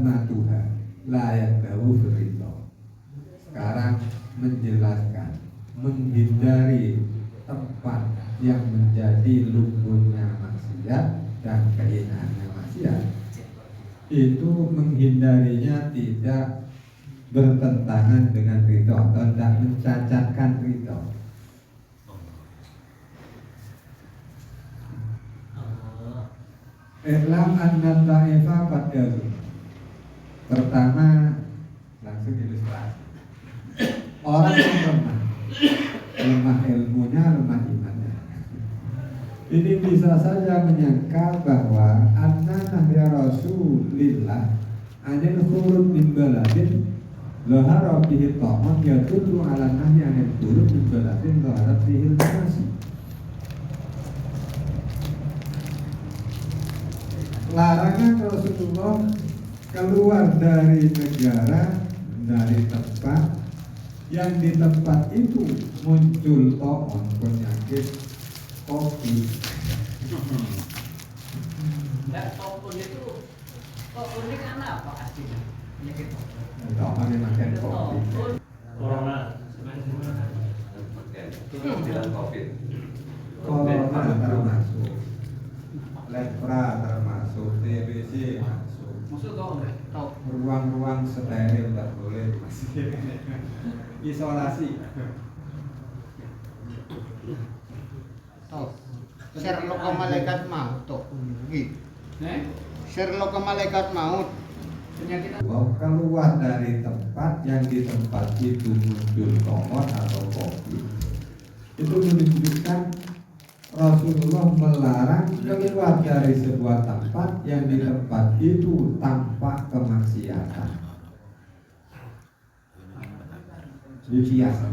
Amma Tuhan layak tahu firito. Sekarang menjelaskan menghindari tempat yang menjadi lumpurnya maksiat dan kehinaannya maksiat. Itu menghindarinya tidak bertentangan dengan ridho atau tidak mencacatkan ridho. I'lam anna ta'ifa qaddaru. Pertama, langsung ilustrasi. Orang yang lemah ilmunya, lemah imannya. Ini bisa saja menyangka bahwa anna nahya Rasulillah anil khurud min baladin lahara bihi ta'am yadullu ala nahya anil khurud min baladin laharat bihi al-ma'asi. Larangan Rasulullah keluar dari negara, dari tempat yang di tempat itu muncul ta'am, penyakit kopi. Enggak, ta'am ini kan apa aslinya? Penyakit Ta'am ini makan kopi. Corona. Bilang COVID. Corona termasuk, lepra termasuk, TBC masuk. Maksud kau enggak tahu? Ruang-ruang steril tidak boleh masih. Isolasi. Tuh, Sherlock ke malaikat maut tuh. Gitu. Sherlock ke malaikat maut. Penyakit Bahwa keluar dari tempat yang di tempat itu muncul tomat atau kopi, itu menunjukkan Rasulullah melarang keluar dari sebuah tempat yang di tempat itu tampak kemaksiatan. Dikias.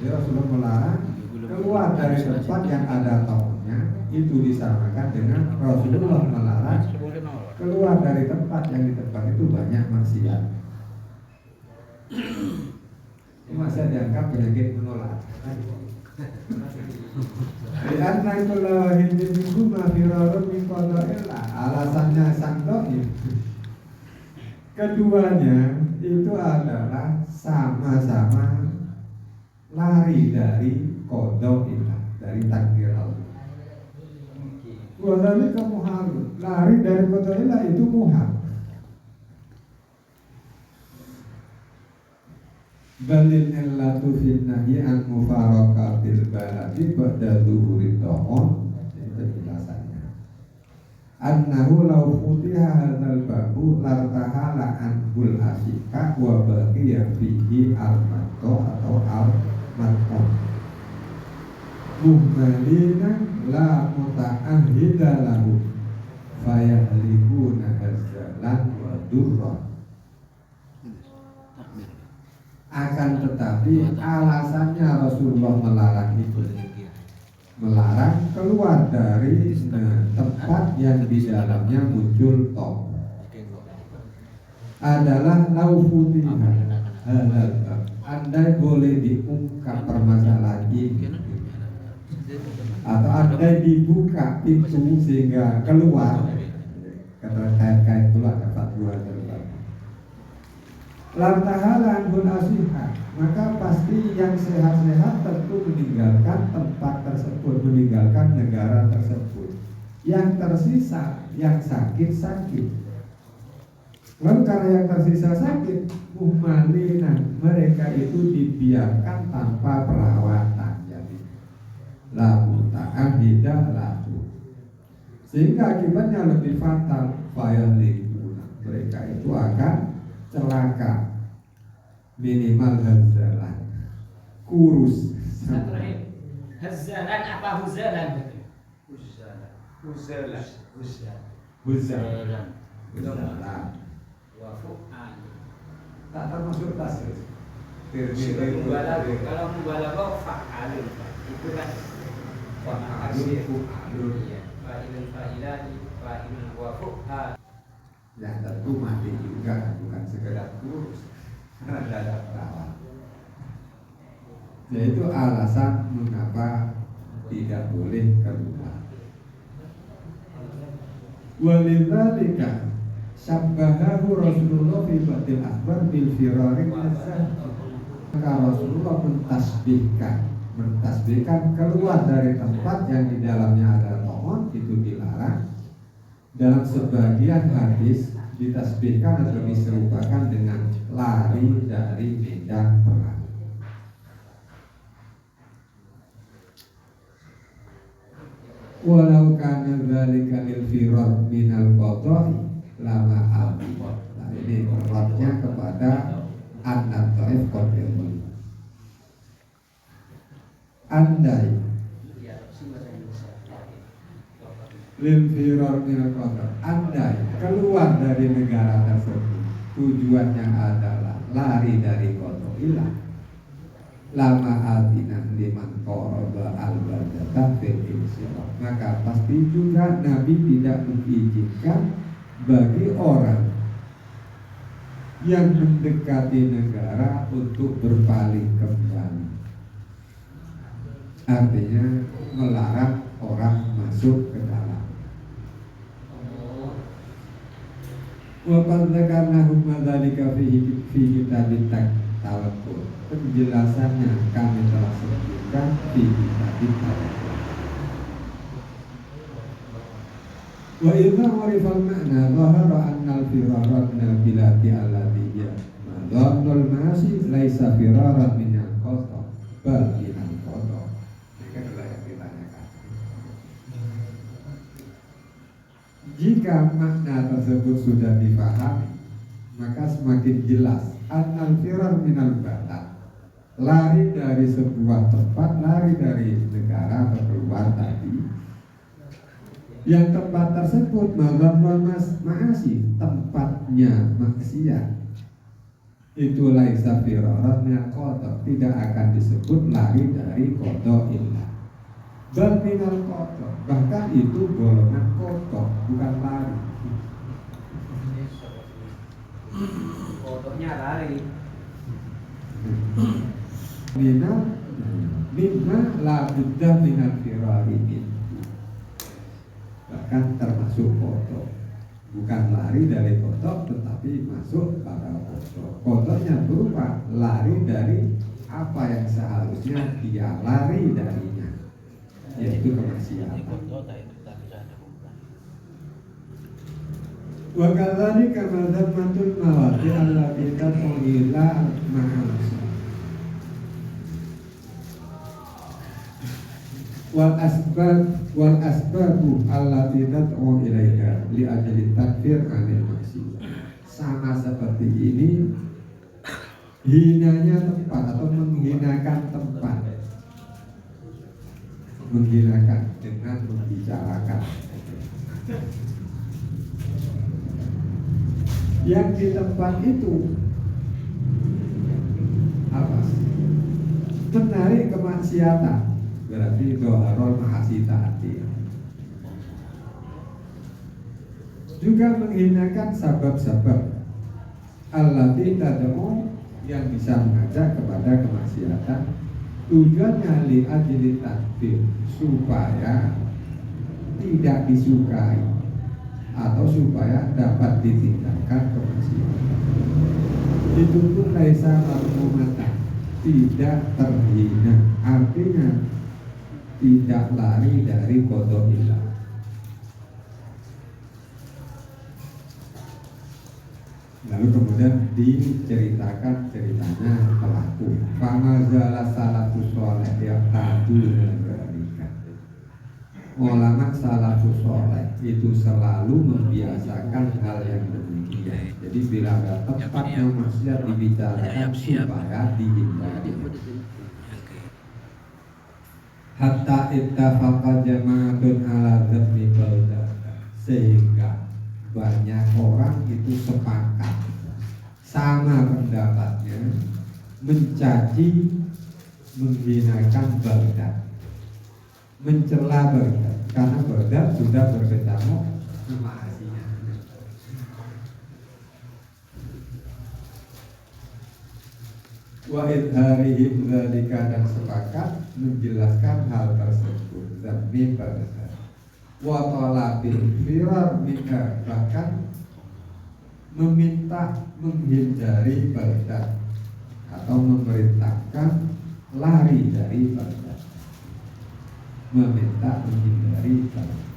Jadi Rasulullah melarang keluar dari tempat yang ada tomatnya, itu disamakan dengan Rasulullah melarang keluar dari tempat yang di tempat itu banyak maksiat. Ini masih dianggap penyakit menular. Karena kalau hindi minhuma firarun min qada'illah, alasannya sang dohim. Keduanya itu adalah sama-sama lari dari qada'illah, dari takdir Allah. Wadali kamu harus lari dari qada'illah itu muhal. Balil illatu fil nahyi an mufaraqatil baladi ba'da zuhurid ta'am. Ini penjelasannya. Annahu law futiha hadzal babu lartahala anhul asika wa baqiya fihi al-matto atau al-matto. Muhmalina la muta'ahhida lahu fayahlikuna hazzalan wa durran. Akan tetapi alasannya Rasulullah melarang itu, melarang keluar dari tempat yang di dalamnya muncul top, adalah laufutiha halal. Andai boleh diungkap permasalahan ini, atau andai dibuka pintu sehingga keluar, kait-kait keluar fatwa terbaru. Lantahalan pun asihah, maka pasti yang sehat-sehat tentu meninggalkan tempat tersebut, meninggalkan negara tersebut. Yang tersisa, yang sakit. Lalu karena yang tersisa sakit, muhmalina, mereka itu dibiarkan tanpa perawatan. Jadi lahu ta'ahidah lahu, sehingga akibatnya lebih fatal. Fayahlikuna, mereka itu akan celaka, minimal hazzalan, kurus. Hazzalan apa huzalan? Huzalan. Wa fu'an. Tak termasuk tasrif. Kalau mubalaghah fa'alun, itu kan Fa'alun, fu'alun. fa'ilun fa'ilani, fa'ilun wa fu'an. Ya tentu mati juga, bukan sekedar kurus, ada perawat. Yaitu alasan mengapa tidak boleh keluar. Walidzalika, Sabbahahu Rasulullah fi ba'dil akbar bil firari minaz. Maka Rasulullah mentasbihkan keluar dari tempat yang di dalamnya ada pohon, itu dilarang. Dalam sebagian hadis ditasbihkan atau diserupakan dengan lari dari medan perang. Walau kana dzalika lil firar minal qada'i lama albi. Nah, ini meratnya kepada an-nataif qadil. Andai lil firar minal qada', andai keluar dari negara tersebut tujuannya adalah lari dari qada'illah, lama altina liman qoroba al-badata fil insirah, maka pasti juga Nabi tidak mengizinkan bagi orang yang mendekati negara untuk berpaling kembali. Artinya melarang orang masuk ke dalam. Wa qad dzakarnahu madzalika fi kitabit tawakkul. Penjelasannya kami telah sebutkan di kitabit tawakkul. Wa idza urifal ma'na dhahara anna al-firara min al-biladi allati hiya madhanul masi laisa firaran min al-qata bal min al-qata. Ini kan adalah yang ditanyakan. Jika makna tersebut sudah dipahami, maka semakin jelas annal firar min al-balad, lari dari sebuah tempat, lari dari negara atau keluar tadi, yang tempat tersebut mazhabul ma'asi, tempatnya maksiat, itu laisa firaran min qada, tidak akan disebut lari dari qada'illah, bal minal qada, bahkan itu golongan qada, bukan lari. Fotonya lari. Mimma la budda minal firari, bahkan termasuk foto, bukan lari dari foto tetapi masuk pada foto. Fotonya berupa lari dari apa yang seharusnya dia lari darinya, yaitu kemaksiatan. Wa kadzalika madzammatul mawadi allati tad'u ila ma'asi wal asbabu allati tad'u ilaiha li ajli takfir anil maksiyah. Sama seperti ini hinanya tempat atau menghinakan tempat, menghinakan dengan membicarakan yang di tempat itu apa? Menarik kemaksiatan, berarti doharol mahasita hati. Juga menghinakan sabab-sabab allati tad'u, yang bisa mengajak kepada kemaksiatan, tujuannya li ajli takfir, supaya tidak disukai atau supaya dapat ditinggalkan kemaksiatan. Itu pun laisa marhumatan, tidak terhina, artinya tidak lari dari qada'illah. Lalu kemudian diceritakan ceritanya pelaku. Famazala salafus sholeh yang tadu negarikan. Ulama salafus sholeh itu selalu membiasakan hal yang demikian. Jadi bila ada tempat yang maksiat dibicarakan supaya dihindari. Hatta ittafaqa jama'atun ala dzammi baldata, sehingga banyak orang itu sepakat sama pendapatnya mencaci, menghinakan Baghdad, mencela Baghdad, karena Baghdad sudah berkecamuk sama Asia. Wa idharihim dzalika, dan sepakat menjelaskan hal tersebut demi Baghdad. Wa talabil firar minha, bahkan meminta menghindari Baghdad atau memerintahkan lari dari Baghdad, meminta menghindari Baghdad.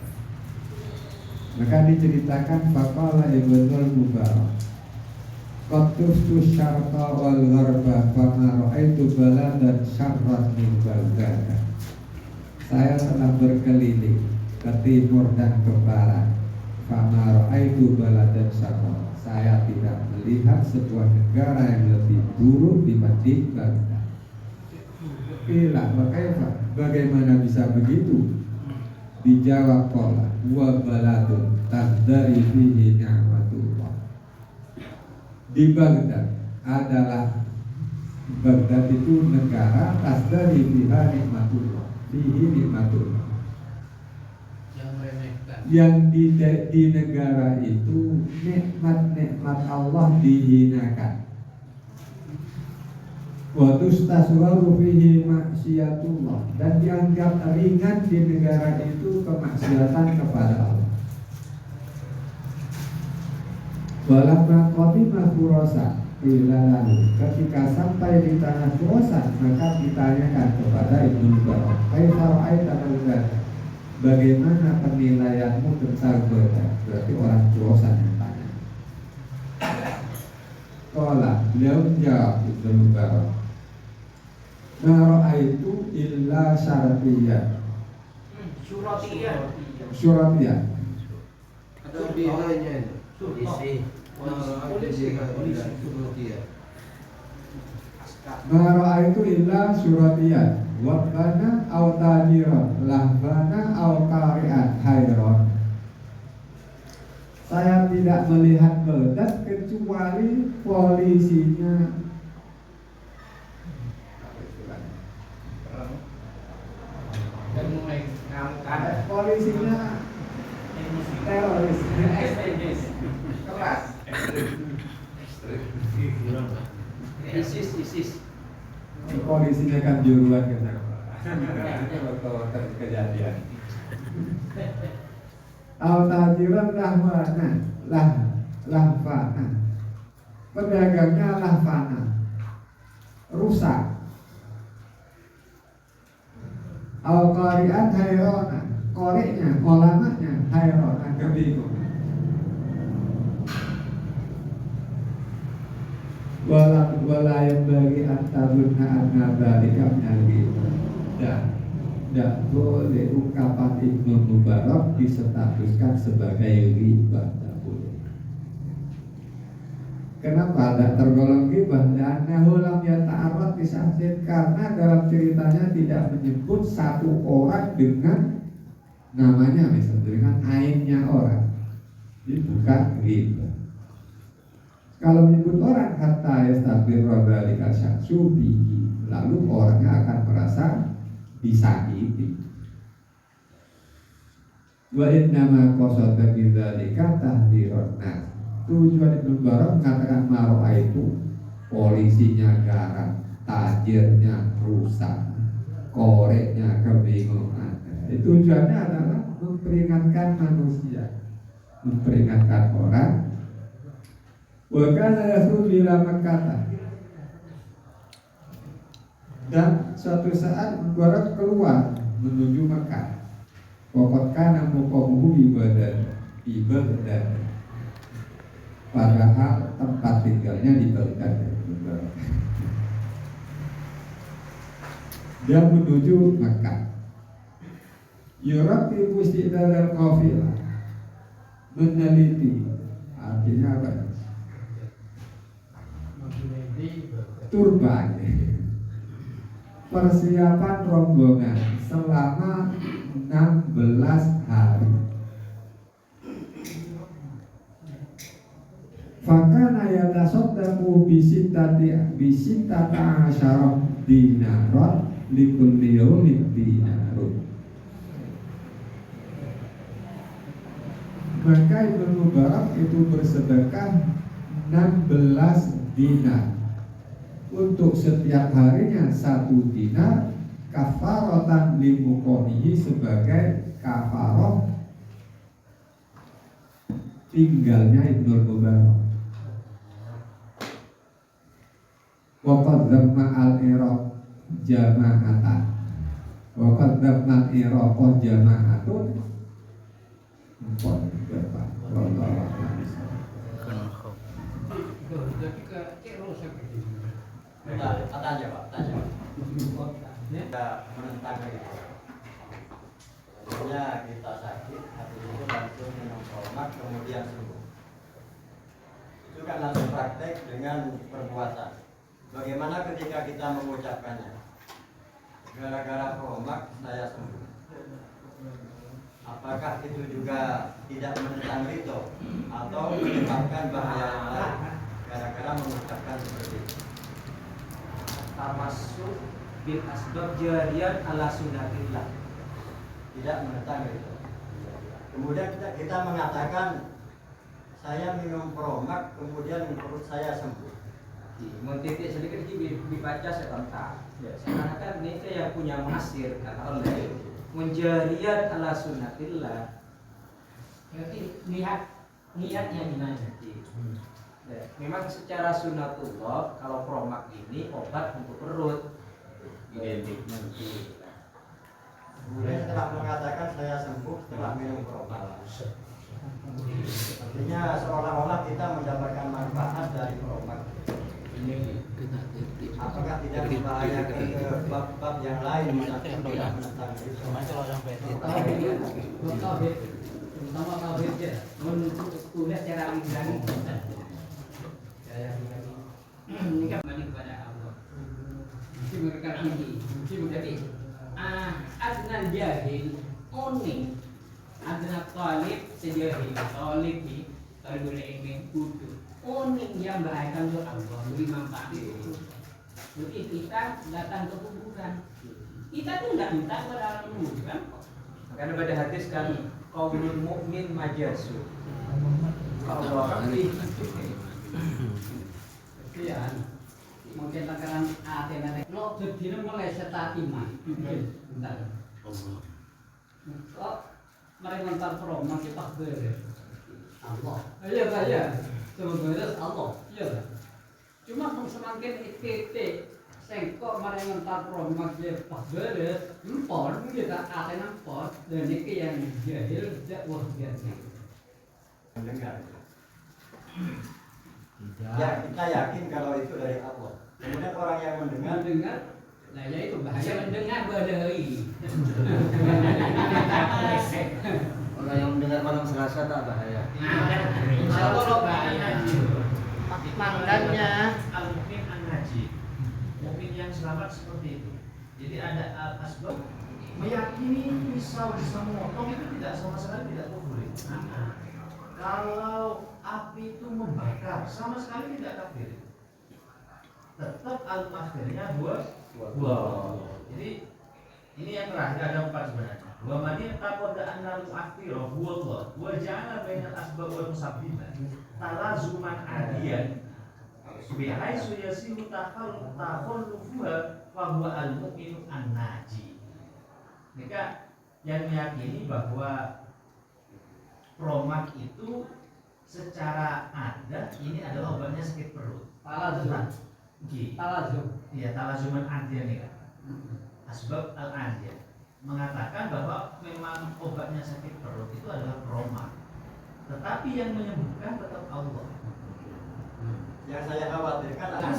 Maka diceritakan faqala Ibnul Mubarak qatuftu syarqa wal gharba fama ra'aitu baladan syarran min Baghdad. Saya telah berkeliling ke timur dan ke barat, fama ra'aitu baladan syarran. Saya tidak melihat sebuah negara yang lebih buruk dibanding Baghdad. Bila bagaimana bisa begitu? Dijawab qala wa baladun tazdari fihi ni'matullah. Di Baghdad itu negara tazdari fiha nikmatullah, fihi nikmatullah. Yang di negara itu nikmat Allah dihinakan. Wa tustaswaru fihi maksiyatullah, dan dianggap ringan di negara itu kemaksiatan kepada Allah. Walamma qadima Khurasan lalu ketika sampai di tanah Khurasan, maka ditanyakan kepada Ibnu Mubarak, kaifa ra'aita Baghdad, bagaimana penilaianmu tentang Baghdad? Berarti orang Khurasan yang tanya. Qala, beliau menjawab Ibnu Mubarak, ma ra'aitu illa syarqiyyan. Syuratiyah. Ada bilanya itu. Ma ra'aitu illa syuratiyyan wa bana aw tajiran lahbana aw qari'an hayran. Saya tidak melihat Baghdad kecuali polisinya Dan mulai ada polisinya teroris keras. ISIS. polisinya kan juruan kena waktu kejadian. Al-tajiran lahfana, pedagangnya lahfana, rusak. Al-qari'an hayrona, qari'nya, ulamanya hayrona, kebingung. Wala yang bagi antaruna an-nabalika minal tidak boleh ungkapan Ibnu Mubarak disetatuskan sebagai ghibah, tidak boleh. Kenapa tidak tergolong ghibah? Karena lam yata'arrad bisahsin, karena dalam ceritanya tidak menyebut satu orang dengan namanya, misalnya dengan ainnya orang. Ini bukan ghibah. Kalau menyebut orang hatta yastabirra dzalika syaksu bihi, lalu orangnya akan merasa disakiti. Wa innama qasada bidzalika tahdziran nas. Tujuan Ibnu Mubarak mengatakan maro'a itu polisinya garang, tajirnya rusak, koreknya kebingungan. Tujuannya adalah memperingatkan manusia, memperingatkan orang. Wa kana yakhruju ila Makkah, dan suatu saat Mubarak keluar menuju Makkah. Waqad kana muqamuhu di Baghdad. Padahal tempat tinggalnya di Baghdad. Dia menuju Makkah. Yuraqibu istidadal qafilah, meneliti, artinya apa? Turban, persiapan rombongan selama 16 hari. Fakana yatasaddaqu bisitata asyara dinaron likulli yawmin dinarun. Maka Ibnu Mubarak itu bersedekah 16 dinar. Untuk setiap harinya 1 dinar, kafaratan limuqonihi, sebagai kafaroh tinggalnya Ibnu Mubarak. wa qadzamna al-iraq jama'atan wa qadzamna al-iraq jama'atun pon berapa wallahu a'lam. Tanya Pak, tanya. Kita menentang itu. Sebenarnya kita sakit, hati itu bantu minum promak kemudian sembuh. Itu kan langsung praktek dengan perbuatan. Bagaimana ketika kita mengucapkannya? Gara-gara promak saya sembuh. Apakah itu juga tidak menentang rito atau menyebabkan bahaya yang lain gara-gara mengucapkan seperti itu? Termasuk bil asbab jarian ala sunnatillah, Tidak menentang rito. Kemudian kita mengatakan saya minum promak kemudian perut saya sembuh. Mentitik sedikit dibaca sebentar. Karena kan ini yang punya masir kata Allah menjarian ala sunnatillah. Berarti niatnya gimana? Ya, memang secara sunnatullah kalau promak ini obat untuk perut. Identik nanti. Kemudian setelah mengatakan saya sembuh setelah minum promak. Artinya seolah-olah kita mendapatkan manfaat dari promak. Apakah tidak membahayakan ke bab-bab yang lain misalkan tidak menentang itu? Terutama kalau beda untuk cara lisan. Ini kan kembali kepada Allah. Mesti mereka ini, mesti menjadi adnan jahil, unik. Adnan talib sejahil, talib ni kalau boleh ingin kudu. Unik yang membahayakan untuk Allah, beri manfaat itu. Jadi kita datang ke kuburan. Kita tuh tidak minta kepada kuburan. Karena pada hadis kan qaulul mukmin majasu. Allah Kemudian mungkin takaran Athena lo jadi mulai setati mah bentar kok mereka ntar promo kita ber Allah iya saya sebenarnya Allah iya cuma semakin itu sengkok mereka ntar promo kita ber empor kita Athena empor dan ini yang jahil tidak wah biasa Mendengar. Ya kita yakin kalau itu dari Allah. Kemudian orang yang mendengar, nah ya itu bahaya mendengar badai. Orang yang mendengar malam Selasa tak bahaya. Insya Allah bahaya. Mandannya Al-Mu'min An-Najib, mukmin yang selamat seperti itu. Jadi ada al-asbab meyakini pisau bisa memotong itu tidak sama sekali tidak kufur. Kalau api itu membakar sama sekali tidak kafir. Tetap al-akhirnya dua. Jadi ini yang terakhir ada 4 sebenarnya. Wa man yaqada anna al-akhirah huwa Allah wa ja'ala bainal asbab wal musabbibah talazuman adiyan bihaisu yasiru takhallufuha wa huwa al-mu'minu an-naji. Maka yang meyakini bahwa promak itu secara ada ini adalah obatnya sakit perut. Talazum. Iya, talazuman adiyan ya. Asbab al-adiyan mengatakan bahwa memang obatnya sakit perut itu adalah promak. Tetapi yang menyembuhkan tetap Allah. yang saya khawatirkan adalah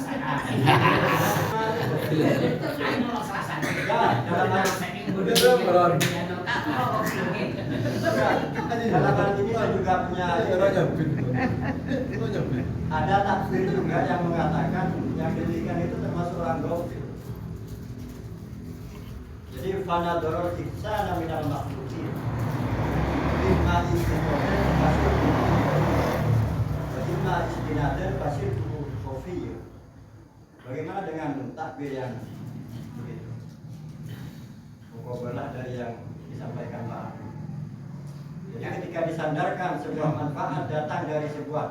dalam hal ini saya juga punya ada takfir juga yang mengatakan yang demikian itu termasuk orang gofil. Jadi fana doror iksa minal makhlukin lima istinaden pasir lima istinaden pasir kofi. Bagaimana dengan takbir yang begitu? Mukabalah dari yang disampaikan Pak Abi. Jadi ketika disandarkan sebuah manfaat datang dari sebuah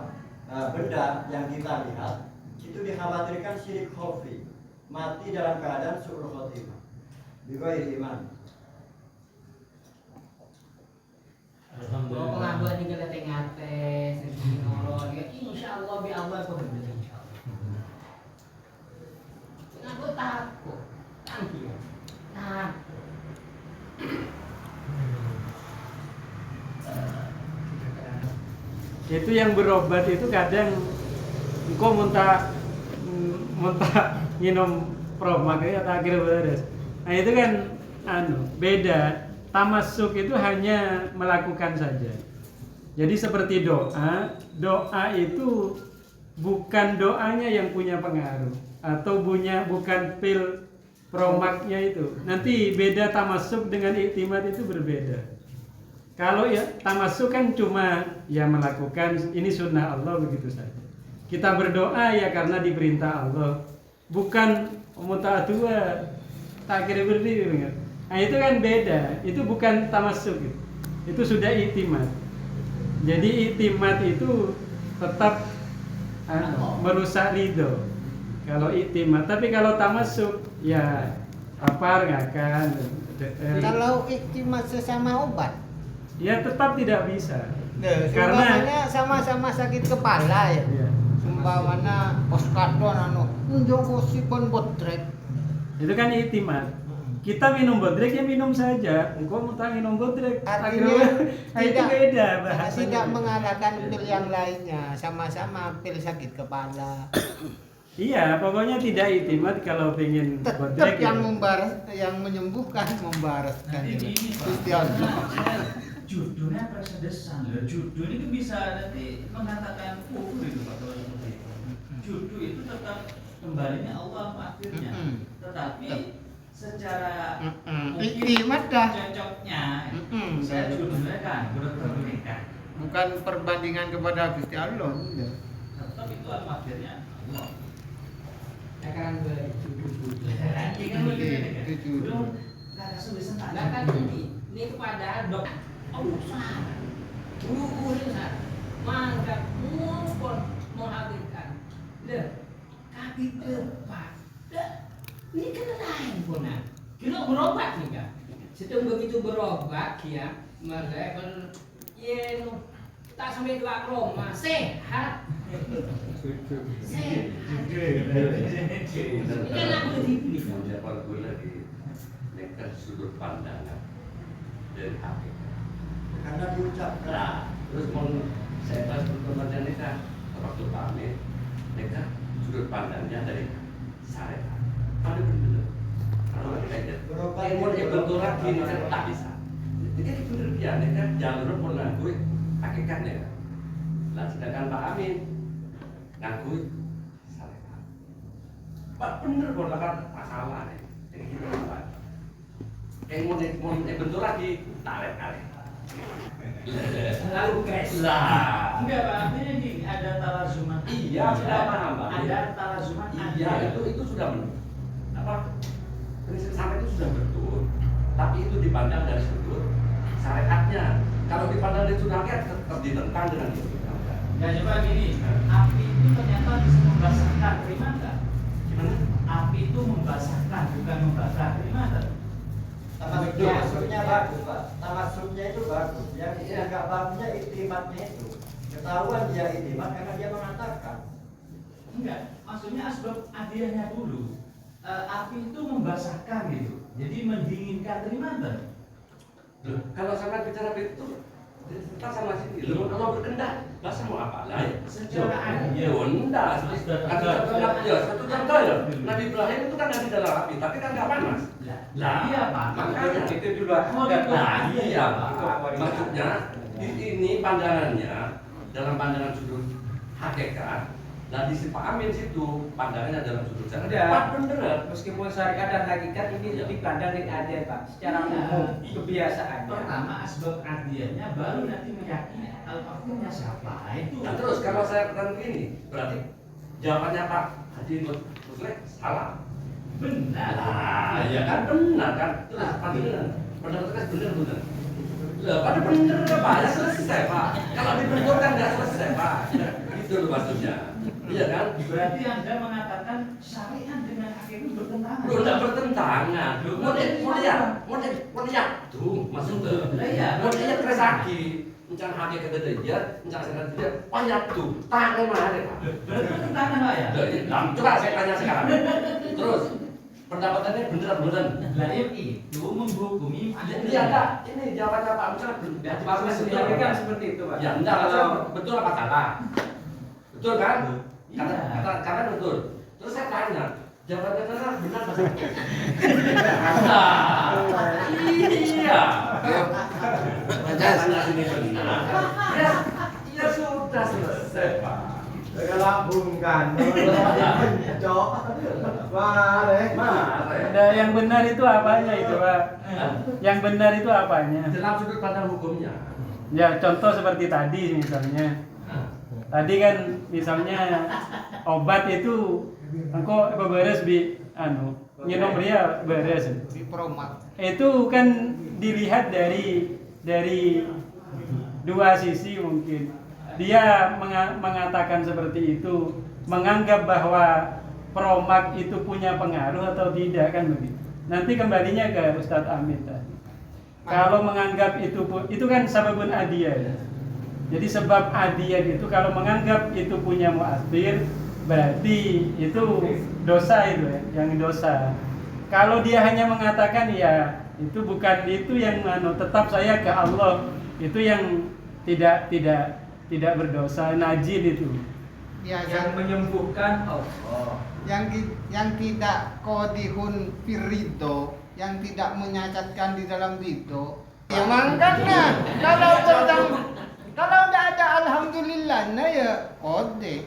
benda yang kita lihat, itu dikhawatirkan syirik khafi, mati dalam keadaan su'ul khotimah bighairi iman. Alhamdulillah. Kalau pengakuan ini kita tengah insya Allah bi Allah kau berbeda insya Allah. Itu yang berobat itu kadang engkau muntah minum promak ya akhir beres. Nah itu kan beda. Tamasuk itu hanya melakukan saja. Jadi seperti doa itu bukan doanya yang punya pengaruh atau bukan pil promaknya itu. Nanti beda tamasuk dengan iktimat itu berbeda. Kalau ya tamasuk kan cuma ya melakukan ini sunnah Allah begitu saja. Kita berdoa ya karena diperintah Allah, bukan muta'atua takhir berdiri. Nah itu kan beda, itu bukan tamasuk, itu sudah iktimat. Jadi iktimat itu tetap merusak ridho kalau iktimat, tapi kalau tamasuk ya lapar nggak akan. Kalau iktimat sesama obat, Ya tetap tidak bisa. karena Karena sama-sama sakit kepala ya. ya, Umpamanya oskadon nunjuk sipun bodrek. itu kan iktimat. Kita minum bodrek ya minum saja. Engkau mau minum bodrek. Artinya Itu beda bahasanya. tidak mengalahkan pil yang lainnya, sama-sama pil sakit kepala. Iya, pokoknya tidak iktimat kalau pengen Tetap bodrek. yang menyembuhkan membareskan. Jadi gini Pak, Gusti Allah. judulnya persedesan loh. Judul itu bisa nanti mengatakan kufur itu Pak kalau seperti itu. Judul itu tetap kembalinya Allah akhirnya. Tetapi secara Iktimat dah. cocoknya saya judulnya kan berperbedaan. Bukan perbandingan kepada Gusti Allah. Enggak. Tetap itu akhirnya Allah. Sekarang Itu kan Itu. belum kata sebesan tak Nah kan ini kepada dok urusan urusan mangkat mumpun menghadirkan kaki depan ini kan lain pun kira berobat nih kan setelah begitu berobat ya mereka ya tak sampai dua Roma sehat ini kan aku dibeli Mendapat gula di nekat sudut pandangan dari hakikat. Karena diucapkan. Nah, terus mau saya bahas perkembangan nekat waktu pamit nekat sudut pandangnya dari syariat. Ada benar. Kalau kayak Berobat mau itu benturan gini kan tak bisa. Jadi benar dia nekat jalur pun ngakui hakikatnya. Nah, sedangkan Pak Amin ngakui syariat. Pak bener kok kan masalah nih. Kayak gitu Pak. Kayak mau bentur lagi tarik kali. lalu guys Lah. Enggak Pak, artinya gini, ada talazuman. Iya, sudah paham Pak. Ada talazuman. Iya, itu sudah apa? Prinsip sampai itu sudah betul. Tapi itu dipandang dari sudut syariatnya. Kalau dipandang dari sudut syariat tetap ditentang dengan itu. Ya coba gini, api itu ternyata bisa membasahkan, terima enggak? Gimana? Api itu membasahkan, bukan membakar, terima enggak? Tamasuknya bagus Pak. Tamasuknya itu bagus. Yang agak bagusnya iktimatnya itu. Ketahuan dia iktimat karena dia mengatakan. Enggak, maksudnya asbab adiyahnya dulu. Api itu membasahkan gitu. Jadi mendinginkan, terima enggak? Loh, kalau sama bicara itu kita sama sini. Loh, kalau berkendak, bahasa mau apa? Lah, Secara adil. ya enggak. Satu contoh ya. Nabi Ibrahim itu kan ada di dalam api, tapi kan nggak panas. Lah iya Pak. Makanya Itu dulu Oh, nah, iya Itu Pak. poin. Maksudnya ini pandangannya dalam pandangan sudut hakikat. Nah di si Pak Amin situ pandangannya dalam sudut Udah. syariat. Pak bener. Meskipun syariat dan hakikat ini dipandang dengan adil Pak, secara umum kebiasaannya. Pertama asbab adiyahnya, baru nanti meyakini al-akhirnya siapa itu. Nah terus kalau saya katakan begini, berarti jawabannya Pak Haji Muslim salah. Benar. Nah, ya kan benar kan? Terus pandangan pendapat tegas benar. Lah, pada bener Pak, ya selesai Pak. Kalau dibenturkan nggak selesai Pak. Itu loh maksudnya. Iya kan? Berarti Anda mengatakan syariat dengan hakikat bertentangan. Lu nggak bertentangan. Mau lihat tuh maksudnya. Iya. Mau lihat keresaki. Mencang hati kata dia, mencang sana dia. Payah tuh. Tangan mana Pak? Bertentangan Pak ya? Coba saya tanya sekarang. Terus Pendapatannya beneran. Lah itu menghukumi Iya enggak, ini jawabannya Pak Musa Ya, Pak Sendiri kan seperti itu, Pak. Ya enggak, Kalau betul apa salah? Betul kan? Iya. Karena betul. Terus saya tanya, jawabannya karena benar apa salah? Iya. Tanya sini benar. Ya sudah selesai Pak. Kelambungkan, cok, mare. Nah, yang benar itu apanya itu, Pak? Yang benar itu apanya? Dalam sudut pandang hukumnya. Ya, contoh seperti tadi misalnya. Tadi kan misalnya obat itu engkau beres nyinom dia beres. Di promak. Itu kan dilihat dari dua sisi mungkin. Dia mengatakan seperti itu, menganggap bahwa promak itu punya pengaruh atau tidak kan begitu. Nanti kembalinya ke Ustadz Amin tadi. Kalau menganggap itu kan sababun adiyah ya. Jadi sebab adiyah itu kalau menganggap itu punya mu'athir, berarti itu dosa itu ya, yang dosa. Kalau dia hanya mengatakan ya itu bukan itu yang tetap saya ke Allah, itu yang tidak berdosa, najin itu. Ya, yang menyembuhkan Allah. yang tidak kodihun firito, yang tidak menyacatkan di dalam itu. Ya makanya kalau tidak ada alhamdulillah, nah ya kode.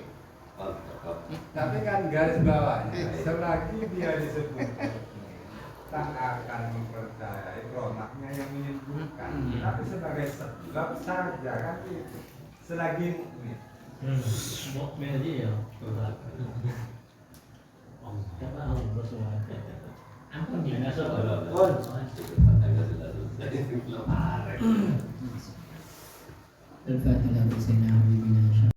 Tapi kan garis bawahnya, selagi dia disebut tak akan mempercayai promaknya yang menyembuhkan, tapi sebagai sebab saja kan itu. Selagi mukmin. mukmin aja ya. Ampun dia nggak soal. Pun. الفاتحة بسيدنا حبيبنا